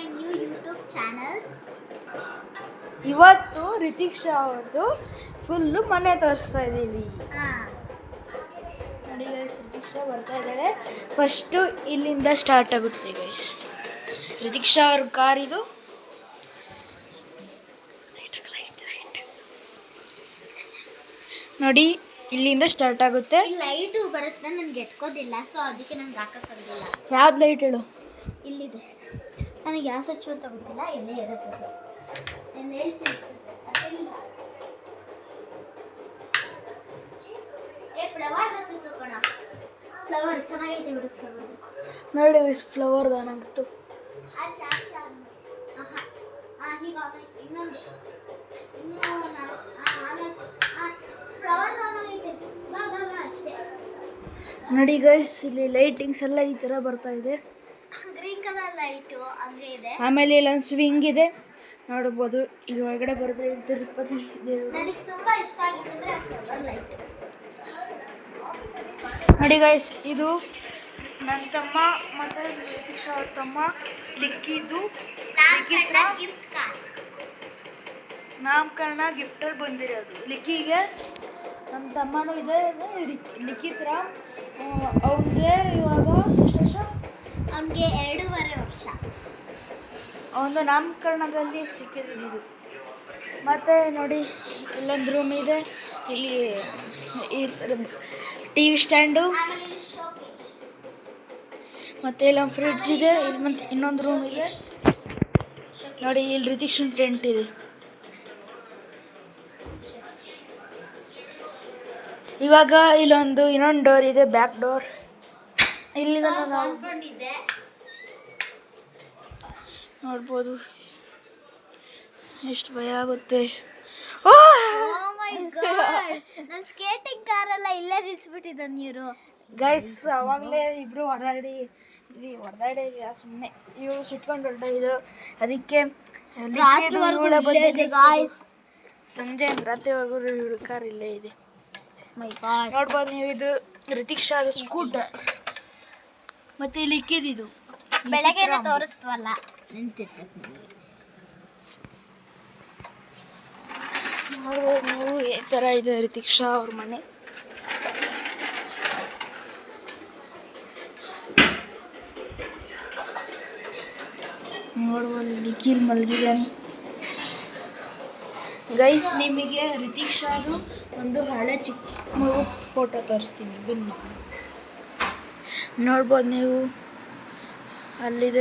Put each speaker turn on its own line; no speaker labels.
my new YouTube channel.
ಇವತ್ತು ರಿತಿಕ್ಷಾ ಅವ್ರದ್ದು full ಮನೆ ತೋರಿಸ್ತಾ ಇದ್ದೀವಿ. ನೋಡಿ ಗೈಸ್, ರಿತಿಕ್ಷಾ ಬರ್ತಾ ಇದ್ದಾಳೆ. ಫಸ್ಟು ಇಲ್ಲಿಂದ ಸ್ಟಾರ್ಟ್ ಆಗುತ್ತೆ ಗೈಸ್. ರಿತಿಕ್ಷಾ ಅವ್ರ ಕಾರ್ ಇದು. ನೋಡಿ ಇಲ್ಲಿಂದ ಸ್ಟಾರ್ಟ್ ಆಗುತ್ತೆ.
ಲೈಟು ಬರುತ್ತೆ, ನನಗೆ ಎಟ್ಕೋದಿಲ್ಲ, ಸೊ ಅದಕ್ಕೆ ನನಗೆ ಹಾಕೋಕ್ಕಾಗಲ್ಲ.
ಯಾವ್ದು ಲೈಟ್ ಹೇಳು?
ಇಲ್ಲಿದೆ. ನನಗೆ ಯಾವ ಸ್ವಿಚ್ ಅಂತ ಗೊತ್ತಿಲ್ಲ, ಇಲ್ಲೇ ಇರುತ್ತೆ. ನಾನು ಹೇಳ್ತೀನಿ. ಫ್ಲವರ್ ಅಂತ ತಗೋಣ. ಫ್ಲವರ್ ಚೆನ್ನಾಗೈತೆ ಬಿಡು. ಫ್ಲವರ್
ನೋಡಿ ಫ್ಲವರ್ದ ನಂಗಿತ್ತು.
ಇನ್ನೊಂದು ಅಷ್ಟೇ.
ನೋಡಿ ಗೈಸ್, ಇಲ್ಲಿ ಲೈಟಿಂಗ್ಸ್ ಎಲ್ಲ ಈ ಥರ ಬರ್ತಾ ಇದೆ.
ಗ್ರೀನ್ ಕಲರ್ ಲೈಟು ಹಂಗೆ ಇದೆ.
ಆಮೇಲೆ ಇಲ್ಲೊಂದು ಸ್ವಿಂಗ್ ಇದೆ ನೋಡ್ಬೋದು. ಇಲ್ಲಿ ಒಳಗಡೆ ಬರೆದ್ರೆ ತಿರುಪತಿ ದೇವರು.
ನನಗೆ ತುಂಬ ಇಷ್ಟ ಆಗಿದ್ರೆ ಫ್ಲವರ್ ಲೈಟ್.
ನೋಡಿ ಗೈಸ್, ಇದು ನನ್ನ ತಮ್ಮ ಮತ್ತು ರಿತಿಕ್ಷಾ ಅವ್ರ ತಮ್ಮ ಲಿಕ್ಕಿದ್ದು
ಗಿಫ್ಟ್ ಕಾರ್ಡ್.
ನಾಮಕರಣ ಗಿಫ್ಟಲ್ಲಿ ಬಂದಿರೋದು ಲಿಕ್ಕಿಗೆ. ನಮ್ಮ ತಮ್ಮನೂ ಇದೆ ಲಿಖಿತ್ ರಾಮ್. ಅವನಿಗೆ ಇವಾಗ ಎಷ್ಟು ವರ್ಷ?
ಅವನಿಗೆ 2.5 ವರ್ಷ.
ಅವನು ನಾಮಕರಣದಲ್ಲಿ ಸಿಕ್ಕಿದ್ದು. ಮತ್ತು ನೋಡಿ ಇಲ್ಲೊಂದು ರೂಮ್ ಇದೆ. ಇಲ್ಲಿ ಈ ಥರ ಟಿ ವಿ ಸ್ಟ್ಯಾಂಡು, ಮತ್ತು ಇಲ್ಲೊಂದು ಫ್ರಿಡ್ಜ್ ಇದೆ. ಇಲ್ಲಿ ಮತ್ತು ಇನ್ನೊಂದು ರೂಮ್ ಇದೆ. ನೋಡಿ ಇಲ್ಲಿ ರಿತಿಕ್ಷನ್ ಟೆಂಟ್ ಇದೆ. ಇವಾಗ ಇನ್ನೊಂದು ಡೋರ್ ಇದೆ, ಬ್ಯಾಕ್ ಡೋರ್. ಇಲ್ಲಿಂದ ನಾವು ನೋಡ್ಬೋದು. ಎಷ್ಟು ಭಯ ಆಗುತ್ತೆ.
ನನ್ನ ಸ್ಕೇಟಿಂಗ್ ಕಾರೆಲ್ಲ ಇಲ್ಲೇ ನಿಲ್ಲಿಸ್ಬಿಟ್ಟಿದ್ದಾನೆ ಇವರು.
ಗೈಸ್, ಅವಾಗಲೇ ಇಬ್ಬರು ಹೊಡೆದಾಡಿ ಸುಮ್ಮನೆ ಇವರು ಸುಟ್ಕೊಂಡು ಹೊರಟಿದ್ದು. ಅದಕ್ಕೆ ಸಂಜೆ ರಾತ್ರಿವರೆಗೂ ಇವ್ರ ಕಾರ್ ಇಲ್ಲೇ ಇದೆ. ನೋಡ್ಬೋದು ನೀವು. ಇದು ರಿತಿಕ್ಷಾದ ಸ್ಕೂಟರ್. ಮತ್ತೆ ಇಲ್ಲಿ ಇಕ್ಕಿದ್ದು
ಬೆಳಗ್ಗೆ ತೋರಿಸ್ತವಲ್ಲ ನಿಂತಿರ್ತೈತೆ.
ನೋಡ್ಬೋದು ನೀವು, ಈ ಥರ ಇದೆ ರಿತಿಕ್ಷಾ ಅವ್ರ ಮನೆ. ನೋಡ್ಬೋದು ನಿಖಿಲ್ ಮಲಗಿದ್ದಾನೆ. ಗೈಸ್, ನಿಮಗೆ ರಿತಿಕ್ಷಾದು ಒಂದು ಹಳೆ ಚಿಕ್ಕ ಮಗು ಫೋಟೋ ತೋರಿಸ್ತೀನಿ ಬನ್ನಿ. ನೋಡ್ಬೋದು ನೀವು, ಅಲ್ಲಿದೆ